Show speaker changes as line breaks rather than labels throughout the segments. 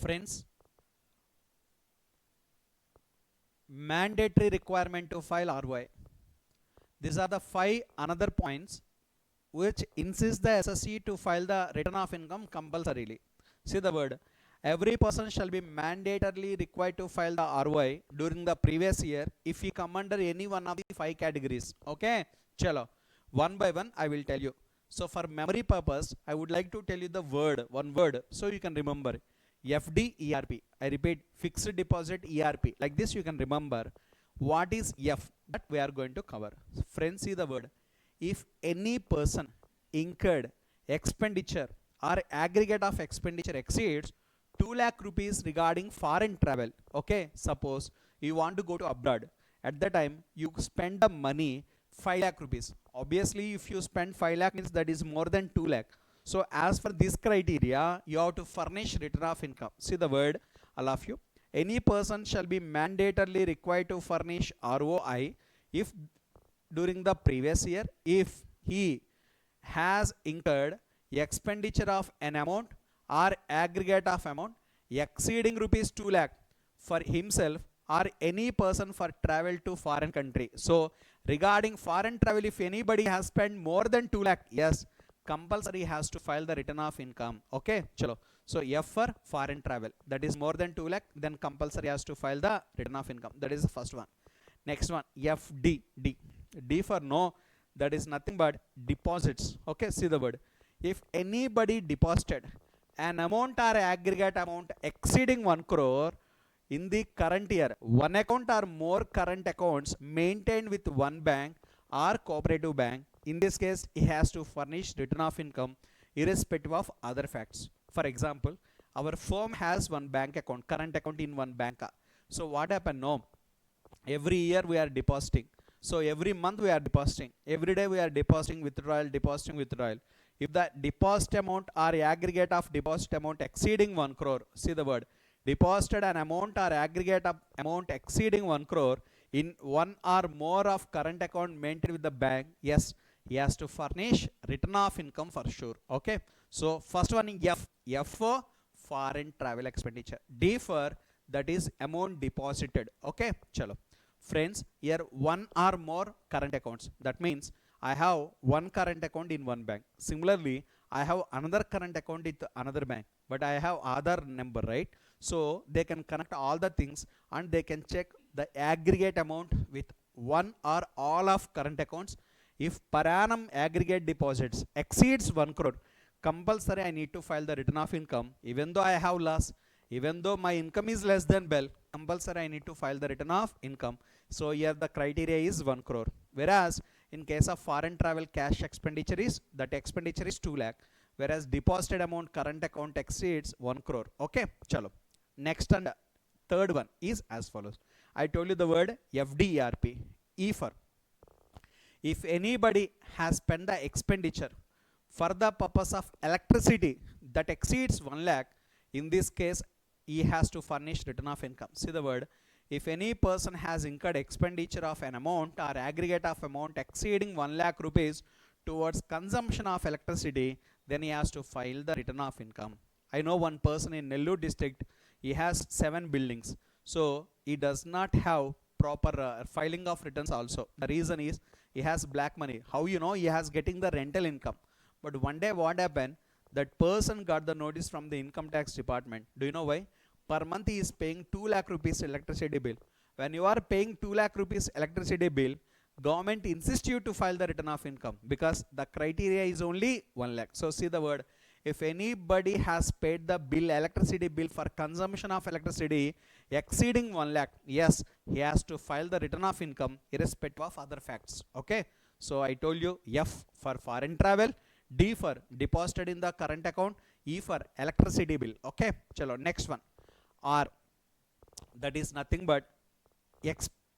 Friends, mandatory requirement to file ROI. These are the 5 another points which insist the SSE to file the return of income compulsorily. See the word. Every person shall be mandatorily required to file the ROI during the previous year if he come under any one of the 5 categories. Okay? Chalo. One by one I will tell you. So for memory purpose, I would like to tell you the word, one word, so you can remember. FD ERP. I repeat, fixed deposit ERP. Like this you can remember. What is F? That we are going to cover. Friends, see the word. If any person incurred expenditure or aggregate of expenditure exceeds 2 lakh rupees regarding foreign travel, okay, suppose you want to go to abroad, at the time you spend the money 5 lakh rupees. Obviously if you spend 5 lakh means that is more than 2 lakh. So as for this criteria, you have to furnish return of income. See the word, all of you. Any person shall be mandatorily required to furnish ROI if during the previous year, if he has incurred expenditure of an amount or aggregate of amount exceeding rupees 2 lakh for himself or any person for travel to foreign country. So regarding foreign travel, if anybody has spent more than 2 lakh, yes, compulsory has to file the return of income. Okay, chalo. So F for foreign travel, that is more than 2 lakh, then compulsory has to file the return of income. That is the first one. Next one, FD. D for no, that is nothing but deposits. Okay, see the word. If anybody deposited an amount or aggregate amount exceeding 1 crore in the current year, one account or more current accounts maintained with one bank or cooperative bank, in this case he has to furnish return of income irrespective of other facts. For example, our firm has one bank account, current account in one bank. So what happened? No, every year we are depositing. So every month we are depositing. Every day we are depositing withdrawal, depositing withdrawal. If the deposit amount or aggregate of deposit amount exceeding 1 crore, see the word, deposited an amount or aggregate of amount exceeding 1 crore in one or more of current account maintained with the bank, yes, he has to furnish return of income for sure. Okay. So first one is F. F for foreign travel expenditure. D for that is amount deposited. Okay. Chalo. Friends, here one or more current accounts. That means I have one current account in one bank. Similarly, I have another current account with another bank, but I have other number, right? So they can connect all the things and they can check the aggregate amount with one or all of current accounts. If per annum aggregate deposits exceeds 1 crore, compulsory I need to file the return of income. Even though I have loss, even though my income is less than BEL, compulsory I need to file the return of income. So here the criteria is 1 crore. Whereas in case of foreign travel cash expenditure is, that expenditure is 2 lakh. Whereas deposited amount current account exceeds 1 crore. Okay, chalo. Next and third one is as follows. I told you the word FDERP. E for if anybody has spent the expenditure for the purpose of electricity that exceeds 1 lakh, in this case he has to furnish return of income. See the word. If any person has incurred expenditure of an amount or aggregate of amount exceeding 1 lakh rupees towards consumption of electricity, then he has to file the return of income. I know one person in Nellore district, he has 7 buildings. So he does not have proper filing of returns also. The reason is he has black money. How you know? He has getting the rental income. But one day what happened? That person got the notice from the income tax department. Do you know why? Per month he is paying 2 lakh rupees electricity bill. When you are paying 2 lakh rupees electricity bill, government insists you to file the return of income because the criteria is only 1 lakh. So see the word. If anybody has paid the bill, electricity bill for consumption of electricity exceeding 1 lakh, yes, he has to file the return of income irrespective of other facts. Okay. So I told you F for foreign travel, D for deposited in the current account, E for electricity bill. Okay. Chalo, next one. R, that is nothing but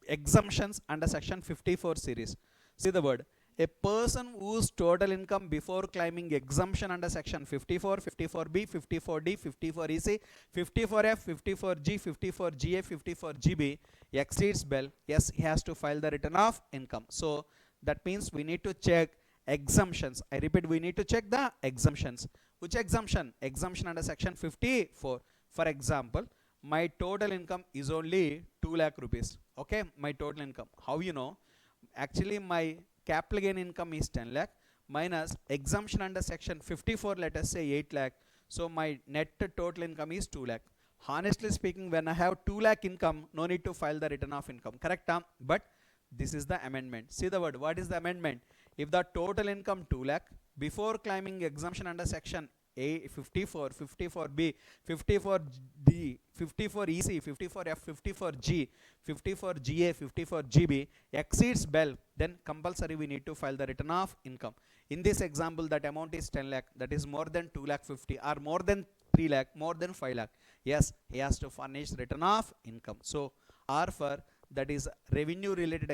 exemptions under section 54 series. See the word. A person whose total income before claiming exemption under section 54, 54B, 54D, 54EC, 54F, 54G, 54GA, 54GB exceeds BEL, yes, he has to file the return of income. So that means we need to check exemptions. I repeat, we need to check the exemptions. Which exemption? Exemption under section 54. For example, my total income is only 2 lakh rupees. Okay, my total income. How you know? Actually, my capital gain income is 10 lakh minus exemption under section 54, let us say 8 lakh. So my net total income is 2 lakh. Honestly speaking, when I have 2 lakh income, no need to file the return of income. Correct, Tom? But this is the amendment. See the word. What is the amendment? If the total income 2 lakh, before claiming exemption under section A 54, 54B, 54D, 54EC, 54F, 54G, 54GA, 54GB exceeds BEL, then compulsory we need to file the return of income. In this example, that amount is 10 lakh, that is more than 2 lakh 50, or more than 3 lakh, more than 5 lakh. Yes, he has to furnish return of income. So R for that is revenue related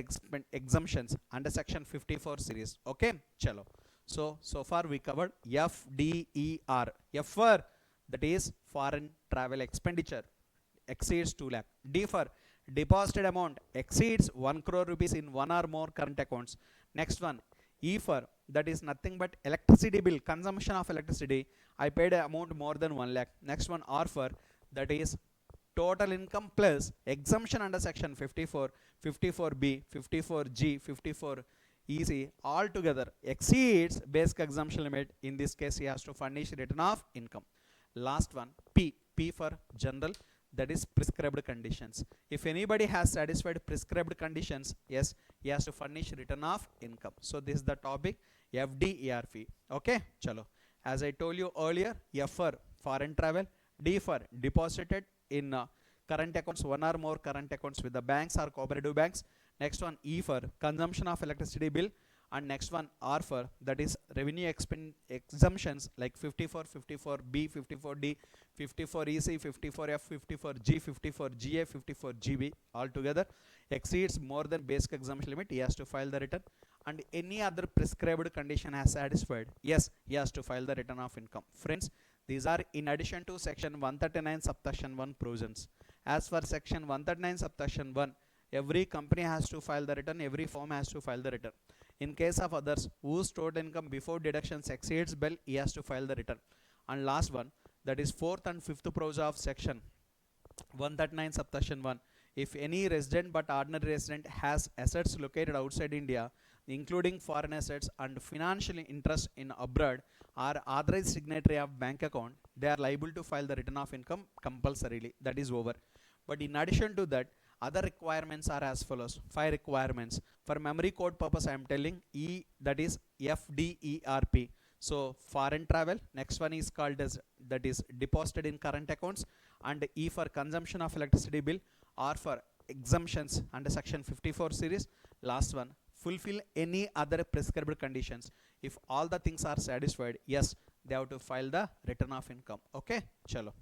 exemptions under section 54 series. Okay, chalo. So far we covered FDER. F for that is foreign travel expenditure exceeds 2 lakh. D for deposited amount exceeds 1 crore rupees in one or more current accounts. Next one, E for that is nothing but electricity bill, consumption of electricity. I paid an amount more than 1 lakh. Next one, R for that is total income plus exemption under section 54, 54B, 54G, 54EC all together exceeds basic exemption limit. In this case, he has to furnish return of income. Last one, P for general, that is prescribed conditions. If anybody has satisfied prescribed conditions, yes, he has to furnish return of income. So this is the topic FDERP. Okay, chalo. As I told you earlier, F for foreign travel, D for deposited in current accounts, one or more current accounts with the banks or cooperative banks. Next one, E for consumption of electricity bill, and next one, R for that is revenue exemptions like 54, 54B, 54D, 54EC, 54F, 54G, 54GA, 54GB altogether exceeds more than basic exemption limit. He has to file the return, and any other prescribed condition has satisfied, yes, he has to file the return of income. Friends, these are in addition to section 139 subsection 1 provisions. As for section 139 subsection 1, every company has to file the return, every firm has to file the return. In case of others whose total income before deductions exceeds BEL, he has to file the return. And last one, that is fourth and fifth provision of section 139 subsection 1. If any resident but ordinary resident has assets located outside India, including foreign assets and financial interest in abroad, or authorized signatory of bank account, they are liable to file the return of income compulsorily. That is over. But in addition to that, other requirements are as follows. 5 requirements. For memory code purpose, I am telling E, that is FDERP. So foreign travel. Next one is called as that is deposited in current accounts, and E for consumption of electricity bill, R for exemptions under section 54 series. Last one, fulfill any other prescribed conditions. If all the things are satisfied, yes, they have to file the return of income. Okay, chalo.